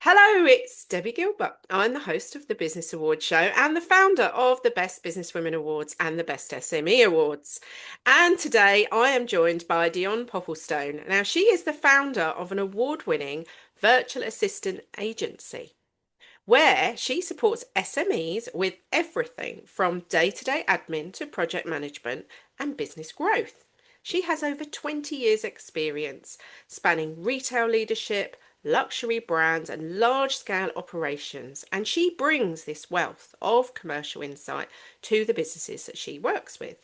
Hello, it's Debbie Gilbert. I'm the host of the Business Awards show and the founder of the Best Business Women Awards and the Best SME Awards. And today I am joined by Dionne Popplestone. Now, she is the founder of an award-winning virtual assistant agency where she supports SMEs with everything from day-to-day admin to project management and business growth. She has over 20 years' experience spanning retail leadership, luxury brands, and large scale operations. And she brings this wealth of commercial insight to the businesses that she works with.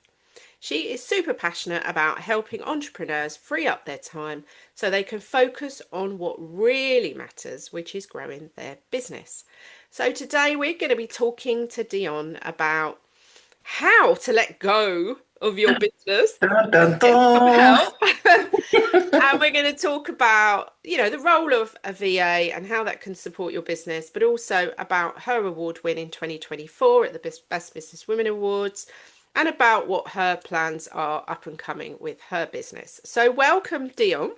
She is super passionate about helping entrepreneurs free up their time so they can focus on what really matters, which is growing their business. So today we're going to be talking to Dionne about how to let go of your business Dun, and dun, get some dun. help. And we're going to talk about, the role of a VA and how that can support your business, but also about her award win in 2024 at the Best Business Women Awards and about what her plans are up and coming with her business. So welcome, Dionne.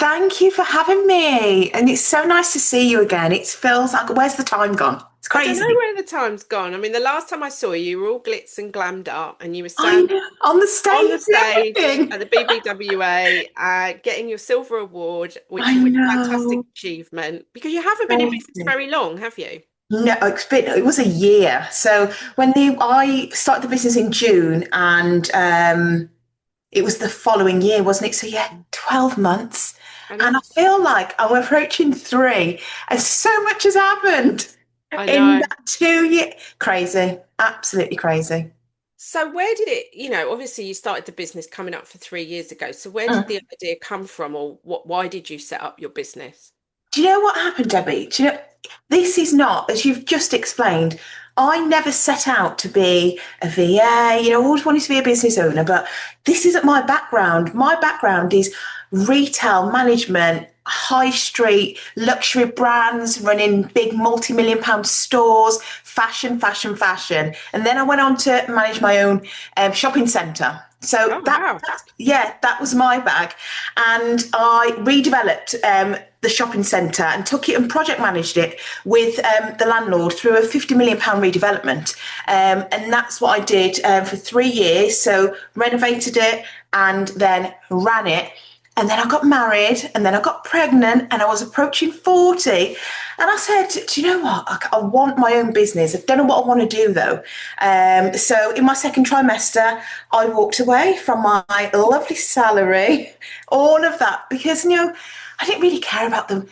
Thank you for having me. And it's so nice to see you again. It feels like, where's the time gone? It's I don't know crazy. where the time's gone. I mean, the last time I saw you, you were all glitz and glammed up and you were I standing know. On the on the stage and stage everything. at the BBWA, getting your silver award, I which is a fantastic know. achievement because you haven't been in Thank business you. very long, have you? No, it was a year. So I started the business in June and it was the following year, wasn't it? So yeah, 12 months. I And I know. feel like I'm approaching three and so much has happened I in know. that 2 year. Crazy. Absolutely crazy. So where did it, obviously you started the business coming up for 3 years ago. So where did the idea come from or why did you set up your business? Do you know what happened, Debbie? Do you know this is not, as you've just explained, I never set out to be a VA, I always wanted to be a business owner, but this isn't my background. My background is retail management, high street, luxury brands, running big multi-million pound stores, fashion, fashion, fashion. And then I went on to manage my own shopping centre. So Oh, wow. yeah, that was my bag. And I redeveloped the shopping centre and took it and project managed it with the landlord through a £50 million redevelopment. And that's what I did for 3 years. So renovated it and then ran it. And then I got married and then I got pregnant and I was approaching 40. And I said, do you know what? I want my own business. I don't know what I want to do though. So in my second trimester, I walked away from my lovely salary, all of that, because, I didn't really care about the,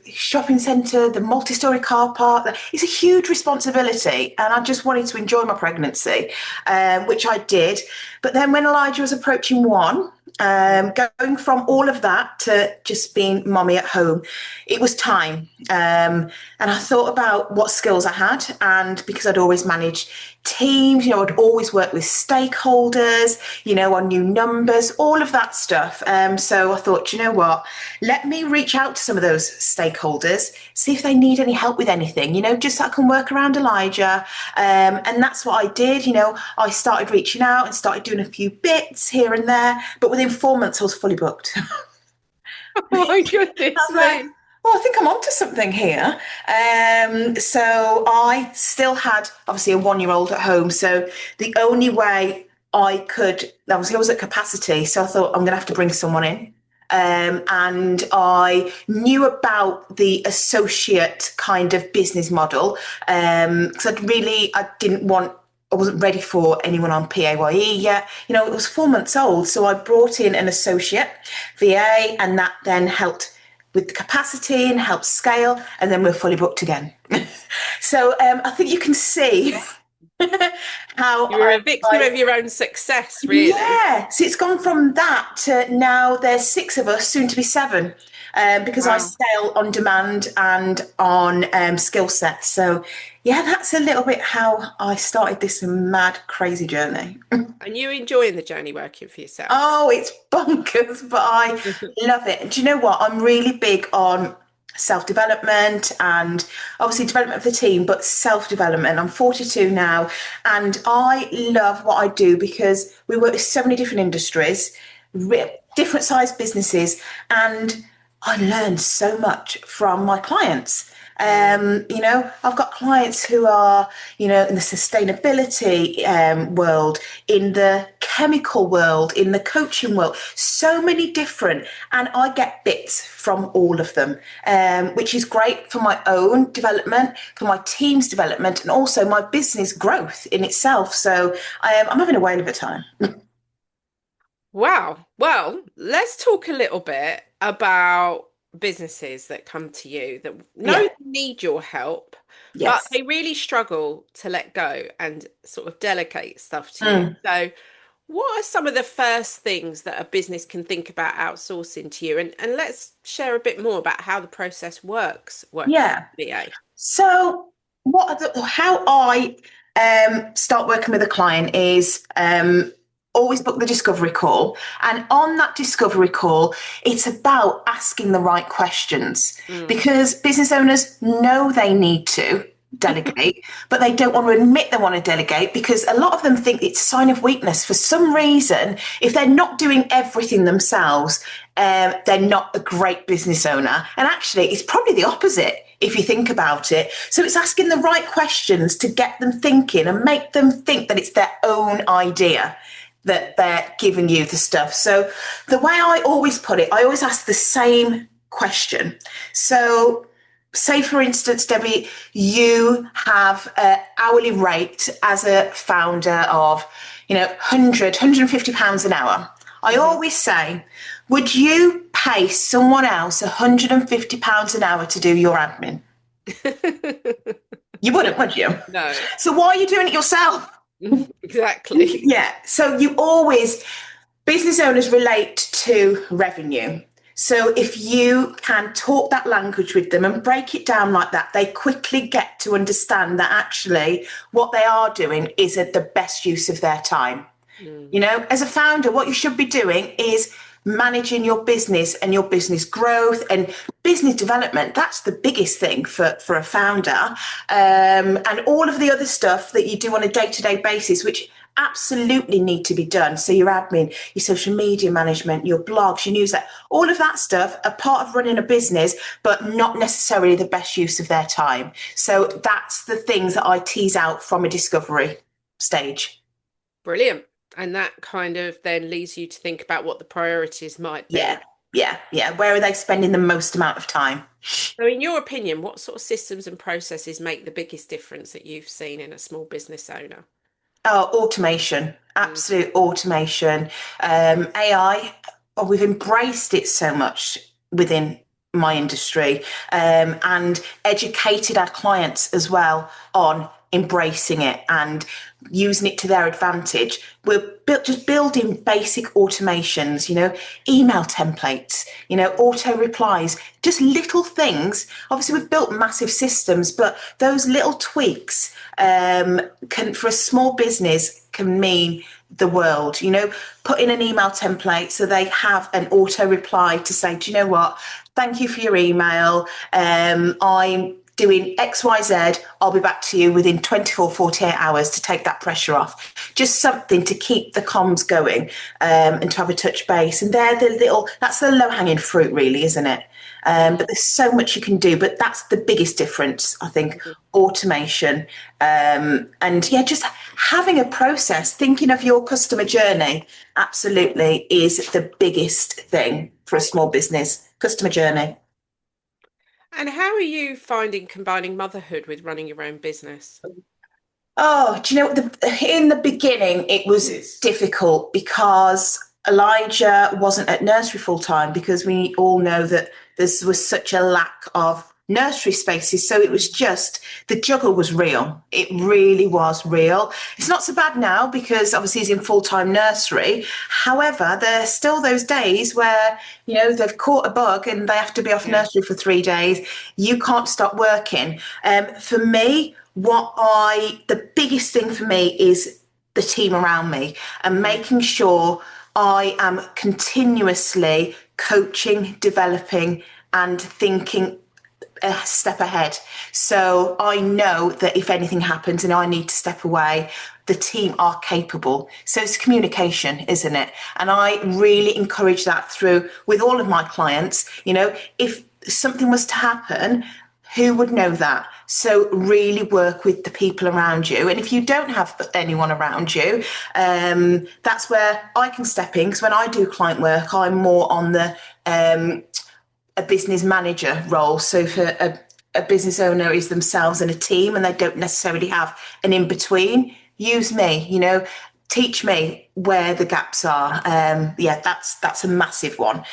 shopping centre, the multi-storey car park. It's a huge responsibility, and I just wanted to enjoy my pregnancy, which I did. But then when Elijah was approaching one, going from all of that to just being mommy at home, it was time. And I thought about what skills I had, and because I'd always managed teams, I'd always work with stakeholders, on new numbers, all of that stuff. So I thought, you know what, let me reach out to some of those stakeholders, see if they need any help with anything, just so I can work around Elijah. And that's what I did. I started reaching out and started doing a few bits here and there, but within 4 months I was fully booked. Oh my I goodness was like, me. well, I think I'm onto something here. So I still had obviously a 1 year old at home. So the only way I could, obviously, I was at capacity. So I thought I'm going to have to bring someone in. And I knew about the associate kind of business model because I didn't want, I wasn't ready for anyone on PAYE yet. It was 4 months old. So I brought in an associate VA and that then helped with the capacity and helped scale. And then we're fully booked again. So I think you can see how You were a victim of your own success, really. yeah. So it's gone from that to now there's six of us, soon to be seven, because I Wow. scale on demand and on skill sets. So yeah, that's a little bit how I started this mad, crazy journey. And you enjoying the journey working for yourself? Oh, it's bonkers, but I love it. And do you know what? I'm really big on self development and obviously development of the team, but self development. I'm 42 now and I love what I do because we work with so many different industries, different sized businesses. And I learned so much from my clients. Mm. I've got clients who are, in the sustainability world, in the chemical world, in the coaching world, so many different, and I get bits from all of them, which is great for my own development, for my team's development, and also my business growth in itself. So I'm having a whale of a time. Wow. Well, let's talk a little bit about businesses that come to you that know Yeah. they need your help, but Yes. they really struggle to let go and sort of delegate stuff to you. Mm. So, what are some of the first things that a business can think about outsourcing to you? And let's share a bit more about how the process works working Yeah. with VA. So, how I start working with a client is always book the discovery call. And on that discovery call, it's about asking the right questions Mm. because business owners know they need to delegate, but they don't want to admit they want to delegate because a lot of them think it's a sign of weakness. For some reason, if they're not doing everything themselves, they're not a great business owner. And actually, it's probably the opposite if you think about it. So it's asking the right questions to get them thinking and make them think that it's their own idea that they're giving you the stuff. So the way I always put it, I always ask the same question. So say for instance, Debbie, you have an hourly rate as a founder of, 150 pounds an hour. I Mhm. always say, would you pay someone else 150 pounds an hour to do your admin? You wouldn't, would you? No, So why are you doing it yourself? exactly. Yeah. So business owners relate to revenue. So if you can talk that language with them and break it down like that, they quickly get to understand that actually what they are doing is at the best use of their time. Mm. As a founder, what you should be doing is managing your business and your business growth and business development. That's the biggest thing for a founder. And all of the other stuff that you do on a day-to-day basis, which absolutely need to be done. So your admin, your social media management, your blogs, your newsletter, all of that stuff are part of running a business, but not necessarily the best use of their time. So that's the things that I tease out from a discovery stage. Brilliant. And that kind of then leads you to think about what the priorities might Yeah, be. yeah. Where are they spending the most amount of time? So, in your opinion, what sort of systems and processes make the biggest difference that you've seen in a small business owner? Oh, automation, Mm. absolute automation. AI, oh, we've embraced it so much within my industry, and educated our clients as well on embracing it and using it to their advantage. We're just building basic automations, email templates, auto replies, just little things. Obviously, we've built massive systems, but those little tweaks can, for a small business, can mean the world. Put in an email template so they have an auto reply to say, do you know what? Thank you for your email. I'm doing XYZ. I'll be back to you within 24, 48 hours to take that pressure off. Just something to keep the comms going, and to have a touch base. And that's the low hanging fruit, really, isn't it? But there's so much you can do, but that's the biggest difference, I think, Mhm. automation. And yeah, just having a process, thinking of your customer journey, absolutely is the biggest thing for a small business, customer journey. And how are you finding combining motherhood with running your own business? Oh, do you know, in the beginning, it was difficult because Elijah wasn't at nursery full time because we all know that there was such a lack of nursery spaces. So it was just the juggle was real. It really was real. It's not so bad now because obviously he's in full time nursery. However, there's still those days where, they've caught a bug and they have to be off Yeah. nursery for 3 days. You can't stop working. For me, the biggest thing for me is the team around me and Mm. making sure I am continuously coaching, developing, and thinking a step ahead. So I know that if anything happens and I need to step away, the team are capable. So it's communication, isn't it? And I really encourage that through with all of my clients. If something was to happen, who would know that? So really work with the people around you. And if you don't have anyone around you, that's where I can step in. Because when I do client work, I'm more on the a business manager role. So for a business owner is themselves in a team and they don't necessarily have an in-between, use me, teach me where the gaps are. That's a massive one,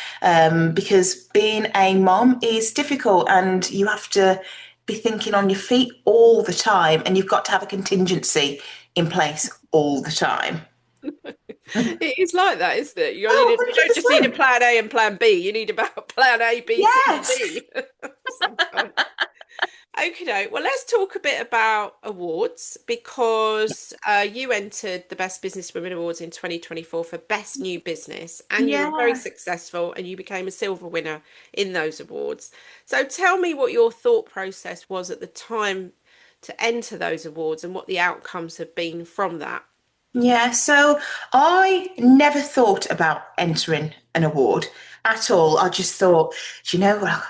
because being a mom is difficult and you have to be thinking on your feet all the time, and you've got to have a contingency in place all the time. It is like that, isn't it? Oh, You don't just need a 100%. plan A and plan B. You need about plan A, B, C, and Yes. D sometimes. Okay, well, let's talk a bit about awards because you entered the Best Business Women Awards in 2024 for Best New Business, and you were very Yeah. successful and you became a silver winner in those awards. So tell me what your thought process was at the time to enter those awards and what the outcomes have been from that. Yeah, so I never thought about entering an award at all. I just thought, well,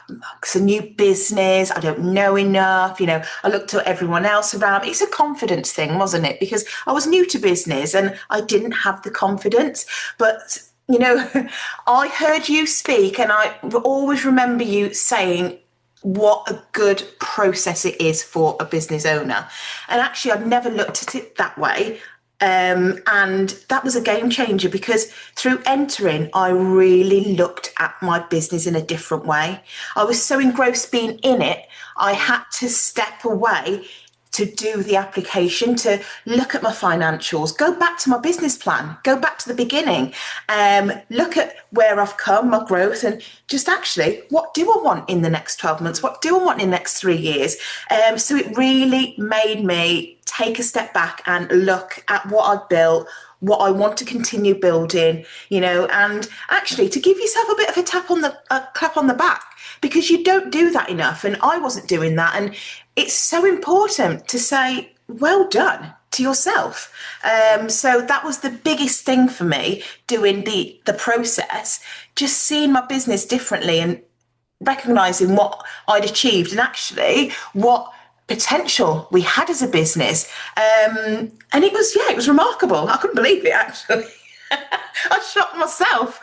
it's a new business. I don't know enough. I looked at everyone else around. It's a confidence thing, wasn't it? Because I was new to business and I didn't have the confidence. But, I heard you speak and I always remember you saying, what a good process it is for a business owner. And actually, I'd never looked at it that way. And that was a game changer because through entering, I really looked at my business in a different way. I was so engrossed being in it, I had to step away to do the application, to look at my financials, go back to my business plan, go back to the beginning, look at where I've come, my growth, and just actually, what do I want in the next 12 months? What do I want in the next 3 years? So it really made me take a step back and look at what I've built, what I want to continue building, and actually to give yourself a bit of a clap on the back, because you don't do that enough. And I wasn't doing that. And it's so important to say, well done to yourself. So that was the biggest thing for me doing the process, just seeing my business differently and recognizing what I'd achieved and actually what potential we had as a business. And it was remarkable. I couldn't believe it, actually. I shocked myself.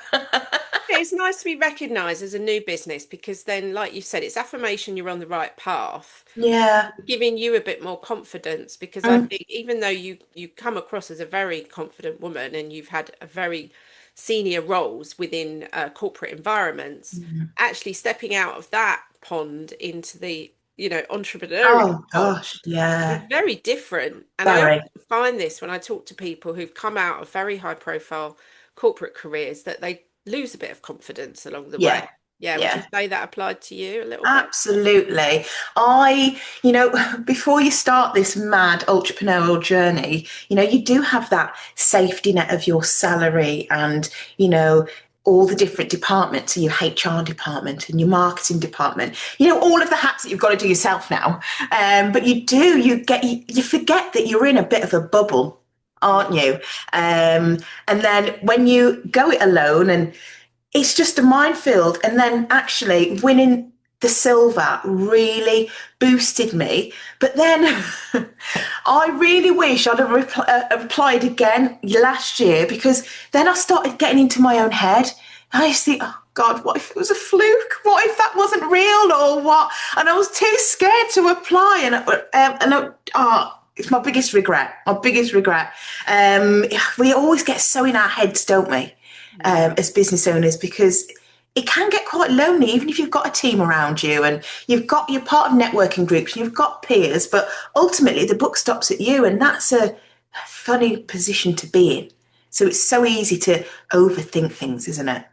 It's nice to be recognised as a new business because then, like you said, it's affirmation you're on the right path, Yeah. giving you a bit more confidence because I Mm, think even though you come across as a very confident woman and you've had a very senior roles within corporate environments, mm. actually stepping out of that pond into the, entrepreneurial Oh, pond gosh. Yeah. is very different. And I Very. often find this when I talk to people who've come out of very high profile corporate careers that they lose a bit of confidence along the way. Yeah. Yeah, would you Yeah. say that applied to you a little bit? Absolutely. Before you start this mad entrepreneurial journey, you do have that safety net of your salary and, all the different departments, your HR department and your marketing department, all of the hats that you've got to do yourself now. But you forget that you're in a bit of a bubble, aren't you? And then when you go it alone, and it's just a minefield. And then actually winning the silver really boosted me. But then I really wish I'd have applied again last year, because then I started getting into my own head. I used to think, oh God, what if it was a fluke? What if that wasn't real or what? And I was too scared to apply. It's my biggest regret. My biggest regret. We always get so in our heads, don't we? As business owners, because it can get quite lonely, even if you've got a team around you and you're part of networking groups, you've got peers, but ultimately the buck stops at you, and that's a funny position to be in. So it's so easy to overthink things, isn't it?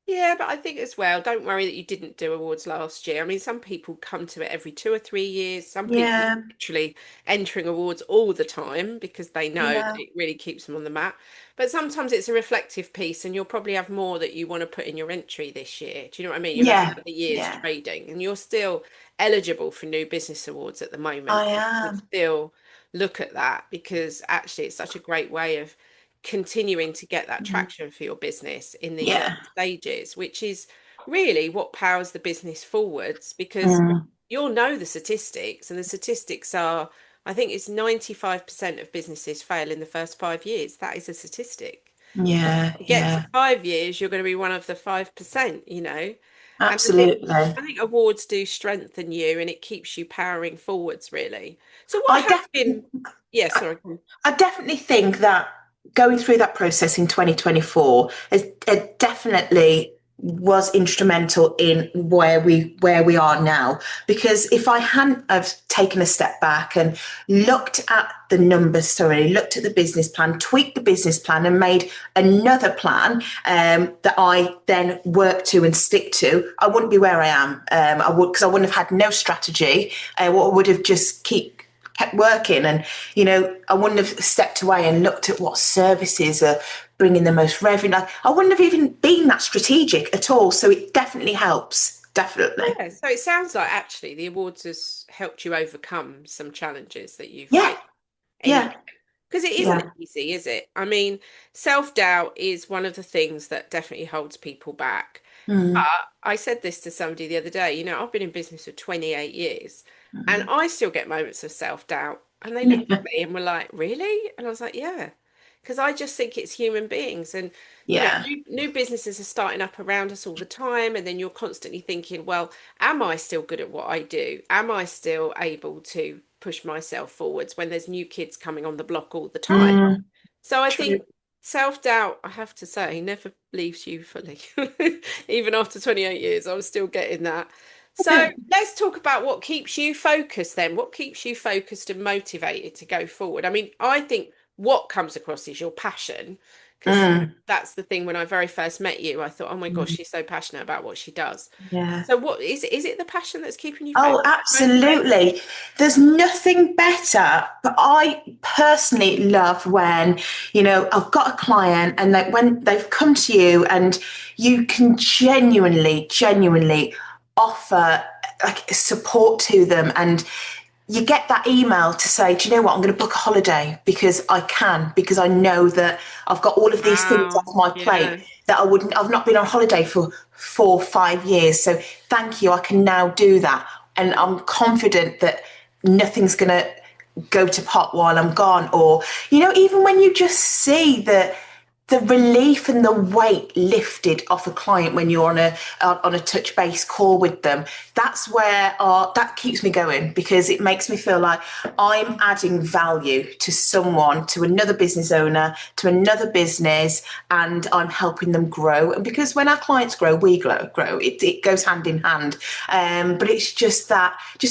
Yeah, but I think as well, don't worry that you didn't do awards last year. I mean, some people come to it every 2 or 3 years. Some people Yeah, actually entering awards all the time because they know that yeah, it really keeps them on the map. But sometimes it's a reflective piece, and you'll probably have more that you want to put in your entry this year. Do you know what I mean? You'll have yeah, another year's yeah. trading, and you're still eligible for new business awards at the moment. I It's am. still look at that, because actually it's such a great way of continuing to get that Mm. traction for your business in these Yeah. early stages, which is really what powers the business forwards, because Mm. you'll know the statistics, and the statistics are, I think it's 95% of businesses fail in the first 5 years. That is a statistic. Yeah. Get to Yeah. 5 years, you're going to be one of the 5%, you know. And Absolutely. I think awards do strengthen you, and it keeps you powering forwards, really. So what I has definitely been, yeah, sorry. I definitely think that going through that process in 2024 has it definitely was instrumental in where we are now. Because if I hadn't have taken a step back and looked at the numbers, sorry, looked at the business plan, tweaked the business plan, and made another plan that I then work to and stick to, I wouldn't be where I am. I would, because I wouldn't have had no strategy. What would have just kept working, and I wouldn't have stepped away and looked at what services are bringing the most revenue. I wouldn't have even been that strategic at all, so it definitely helps, definitely. Yeah, so it sounds like actually the awards has helped you overcome some challenges that you Yeah. faced anyway. Yeah. Because it isn't Yeah. easy, is it? I mean, self-doubt is one of the things that definitely holds people back. But Mm. I said this to somebody the other day, I've been in business for 28 years and I still get moments of self-doubt. And they looked at me and were like, really? And I was like, yeah. Because I just think it's human beings. And, Yeah. new businesses are starting up around us all the time. And then you're constantly thinking, well, am I still good at what I do? Am I still able to push myself forwards when there's new kids coming on the block all the time? Mm. So I True. think self-doubt, I have to say, never leaves you fully. Even after 28 years, I was still getting that. So let's talk about what keeps you focused then. What keeps you focused and motivated to go forward? I mean, I think what comes across is your passion, because Mm. that's the thing. When I very first met you, I thought, oh my gosh, Mm. she's so passionate about what she does. Yeah. So what is it the passion that's keeping you Oh, focused, motivated? absolutely. There's nothing better. But I personally love when, I've got a client and like when they've come to you and you can genuinely offer like support to them, and you get that email to say, do you know what? I'm going to book a holiday because I can, because I know that I've got all of these things Wow. off my plate Yeah. that I've not been on holiday for 4 or 5 years. So thank you. I can now do that. And I'm confident that nothing's going to go to pot while I'm gone. Or, even when you just see the relief and the weight lifted off a client when you're on a touch base call with them, that's where that keeps me going, because it makes me feel like I'm adding value to someone, to another business owner, to another business, and I'm helping them grow. And because when our clients grow, we grow. It goes hand in hand. But it's just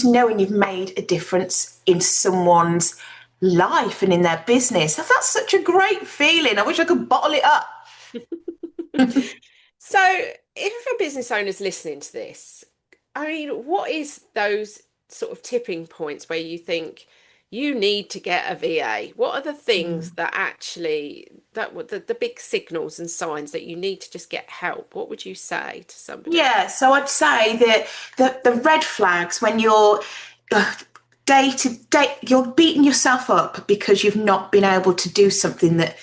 knowing you've made a difference in someone's life and in their business. That's such a great feeling. I wish I could bottle it up. So, if a business owner's listening to this, I mean, what is those sort of tipping points where you think you need to get a VA? What are the things that actually that were the big signals and signs that you need to just get help? What would you say to somebody? Yeah, so I'd say that the red flags when you're day to day, you're beating yourself up because you've not been able to do something that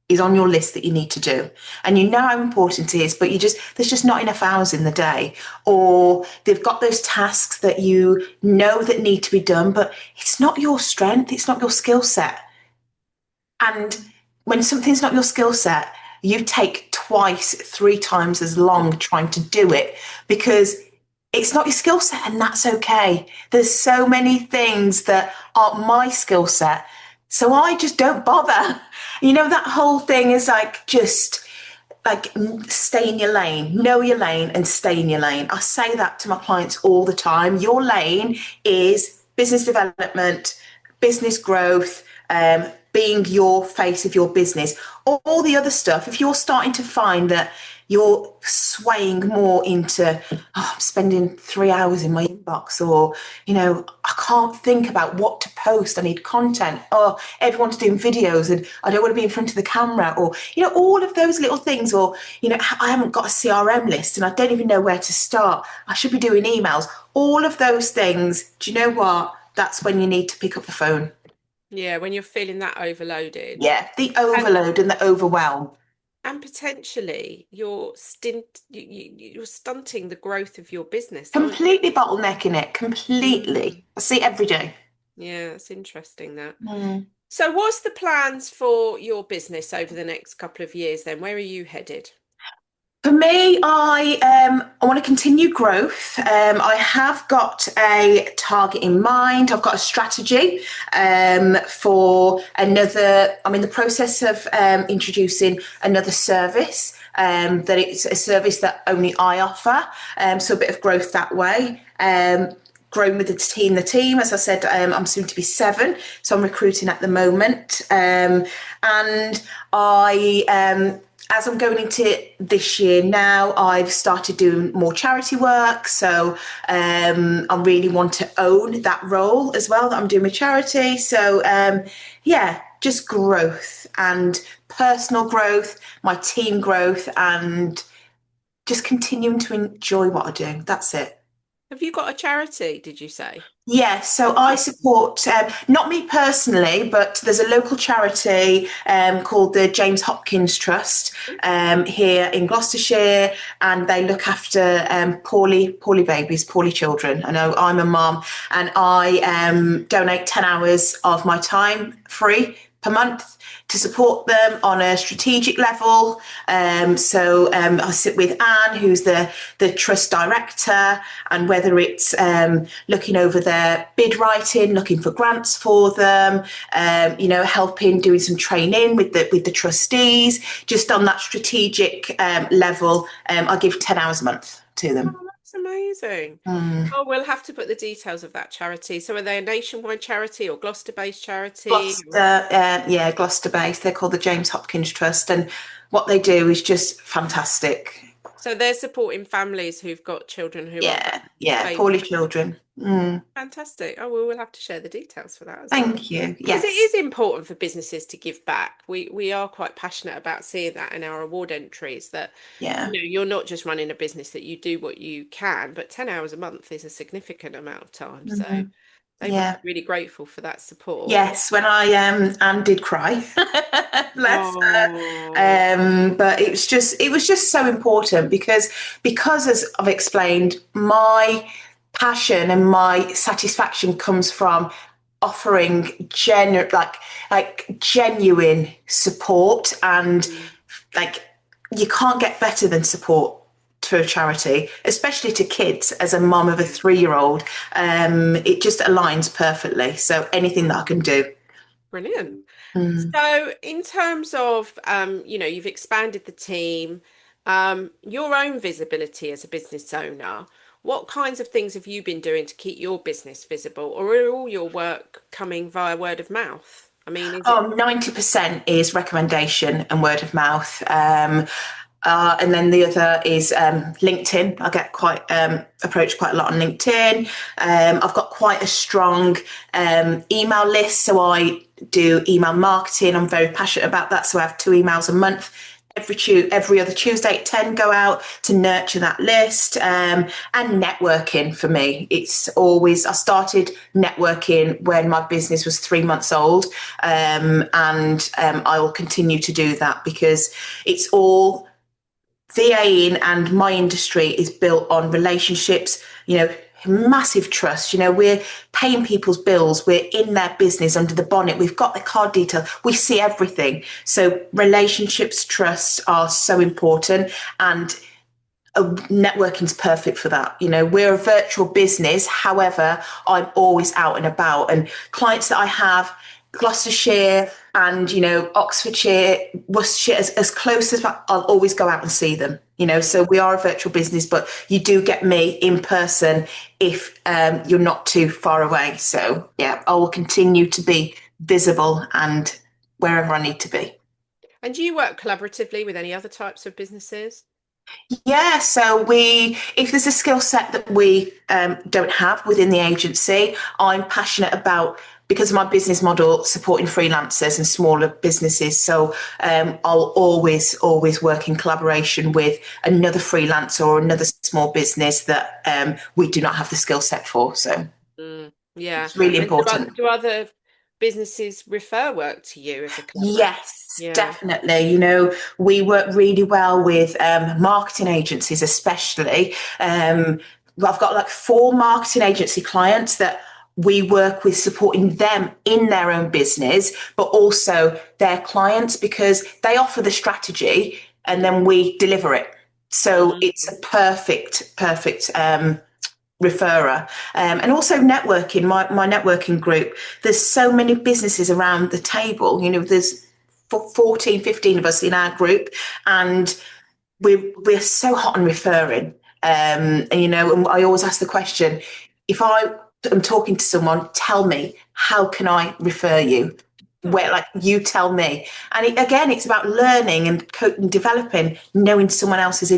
is on your list that you need to do, and you know how important it is, but there's just not enough hours in the day, or they've got those tasks that that need to be done, but it's not your strength, it's not your skill set. And when something's not your skill set, you take twice, three times as long trying to do it because it's not your skill set, and that's okay. There's so many things that aren't my skill set. So I just don't bother. That whole thing is like just like stay in your lane, know your lane and stay in your lane. I say that to my clients all the time. Your lane is business development, business growth, being your face of your business. All the other stuff, if you're starting to find that you're swaying more into, I'm spending 3 hours in my inbox, or, I can't think about what to post. I need content. Oh, everyone's doing videos and I don't want to be in front of the camera, or, all of those little things, or, I haven't got a CRM list and I don't even know where to start. I should be doing emails. All of those things. Do you know what? That's when you need to pick up the phone. Yeah, when you're feeling that overloaded. Yeah, the And overload and the overwhelm. and potentially you're stunting the growth of your business, aren't Completely bottlenecking it, you? completely. I see it every day. Yeah, it's interesting that. Mm. So what's the plans for your business over the next couple of years then? Where are you headed? For me, I want to continue growth. I have got a target in mind. I've got a strategy for another. I'm in the process of introducing another service. That it's a service that only I offer. So a bit of growth that way. Growing with the team. The team, as I said, I'm soon to be 7, so I'm recruiting at the moment, and I. As I'm going into this year now, I've started doing more charity work. So I really want to own that role as well that I'm doing with charity. So yeah, just growth and personal growth, my team growth, and just continuing to enjoy what I do. That's it. Have you got a charity, did you say? Yes, so I support, not me personally, but there's a local charity called the James Hopkins Trust here in Gloucestershire, and they look after poorly babies, poorly children. I know I'm a mum, and I donate 10 hours of my time free per month to support them on a strategic level. So I sit with Anne, who's the trust director, and whether it's looking over their bid writing, looking for grants for them, helping doing some training with the trustees, just on that strategic level. I give 10 hours a month to them. Oh, that's amazing. Mm. Oh, we'll have to put the details of that charity. So are they a nationwide charity or Gloucester-based charity? Gloucester, yeah, Gloucester based. They're called the James Hopkins Trust, and what they do is just fantastic. So they're supporting families who've got children who are Yeah, yeah, failing. poorly children. Mm. Fantastic. Oh, we will have to share the details for that as well. Thank you. Because it Yes. is important for businesses to give back. We are quite passionate about seeing that in our award entries that, Yeah. you're not just running a business that you do what you can, but 10 hours a month is a significant amount of time. So Mhm. they must Yeah. be really grateful for that support. Yes, when I Anne did cry, bless Oh, her. But it was just so important because as I've explained, my passion and my satisfaction comes from offering genuine support, and mm, like you can't get better than support to a charity, especially to kids. As a mom of a yeah. 3-year-old, it just aligns perfectly. So anything that I can do. Brilliant. Mm. So, in terms of, you've expanded the team, your own visibility as a business owner, what kinds of things have you been doing to keep your business visible, or are all your work coming via word of mouth? I mean, is it? 90% is recommendation and word of mouth. And then the other is LinkedIn. I get quite approached quite a lot on LinkedIn. I've got quite a strong email list, so I do email marketing. I'm very passionate about that, so I have 2 emails a month. Every other Tuesday at 10, go out to nurture that list. And networking for me, it's always, I started networking when my business was 3 months old, and I will continue to do that because it's all VAing, and my industry is built on relationships, massive trust. We're paying people's bills, we're in their business under the bonnet, we've got the card detail, we see everything. So relationships, trust are so important, and networking's perfect for that. We're a virtual business, however, I'm always out and about, and clients that I have, Gloucestershire and Oxfordshire, Worcestershire, as close as I'll always go out and see them. So we are a virtual business, but you do get me in person if you're not too far away. So yeah, I will continue to be visible and wherever I need to be. And do you work collaboratively with any other types of businesses? Yeah, so if there's a skill set that we don't have within the agency, I'm passionate about, because of my business model, supporting freelancers and smaller businesses. So I'll always work in collaboration with another freelancer or another small business that we do not have the skill set for. So Yeah. it's really And important. do other businesses refer work to you as a collaborator? Yes, Yeah. definitely. We work really well with marketing agencies, especially. I've got like 4 marketing agency clients that we work with, supporting them in their own business, but also their clients, because they offer the strategy and then we deliver it. So Mm. it's a perfect referrer. And also networking, my networking group, there's so many businesses around the table. There's 14, 15 of us in our group, and we're so hot on referring. And I always ask the question, if I am talking to someone, tell me, how can I refer you? Where, Oh. like, you tell me. And again, it's about learning and developing, knowing someone else's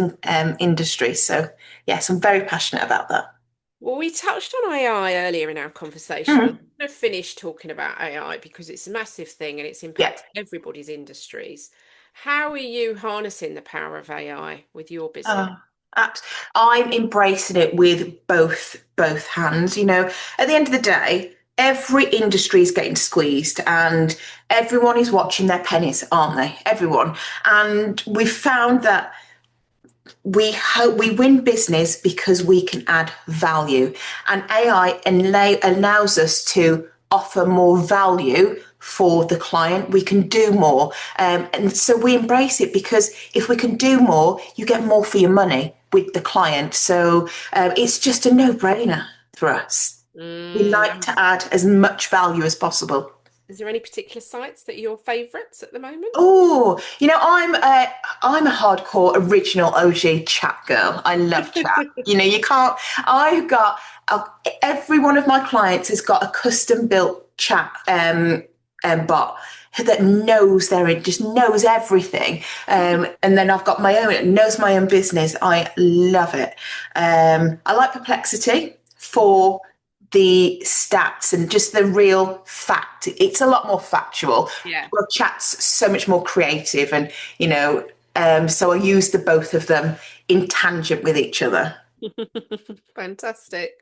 industry. So yes, I'm very passionate about that. Well, we touched on AI earlier in our conversation. I'm Mm. going to finish talking about AI because it's a massive thing and it's Yeah. impacting everybody's industries. How are you harnessing the power of AI with your business? Oh, I'm embracing it with both hands. At the end of the day, every industry is getting squeezed, and everyone is watching their pennies, aren't they? Everyone. And we found that we hope we win business because we can add value, and AI allows us to offer more value for the client. We can do more, and so we embrace it, because if we can do more, you get more for your money with the client. So it's just a no-brainer for us. We like Mm. to add as much value as possible. Is there any particular sites that are your favourites at the moment? Oh, I'm a hardcore original OG chat girl. I love chat. You can't. I've got uh, every one of my clients has got a custom built chat bot that just knows everything. And then I've got my own. It knows my own business. I love it. I like Perplexity Mhm. for the stats and just the real fact. It's a lot more factual. Yeah. Well, chat's so much more creative, and so I use the both of them in tangent with each other. Fantastic.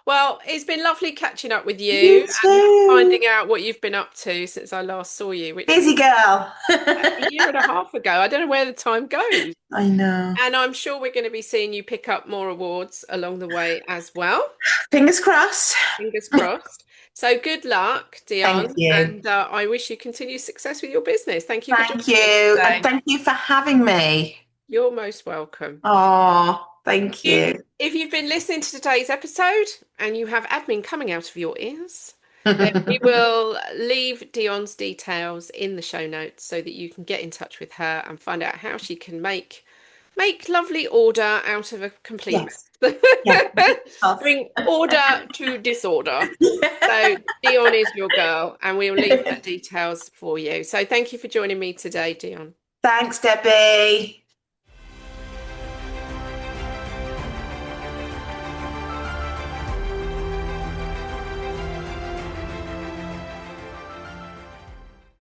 Well, it's been lovely catching up with You you and too. finding out what you've been up to since I last saw you, which was Busy girl. a year and a half ago. I don't know where the time goes. I know. And I'm sure we're going to be seeing you pick up more awards along the way as well. Fingers crossed. Fingers crossed. So good luck, Thank Dionne, you. and I wish you continued success with your business. Thank you for joining Thank us you. And today. thank you for having me. You're most welcome. Oh, thank If you. if you've been listening to today's episode and you have admin coming out of your ears, then we will leave Dion's details in the show notes so that you can get in touch with her and find out how she can make lovely order out of a complete Yes. mess. Yeah. Oh. Bring order to disorder. So Dionne is your girl, and we'll leave her details for you. So thank you for joining me today, Dionne. Thanks, Debbie.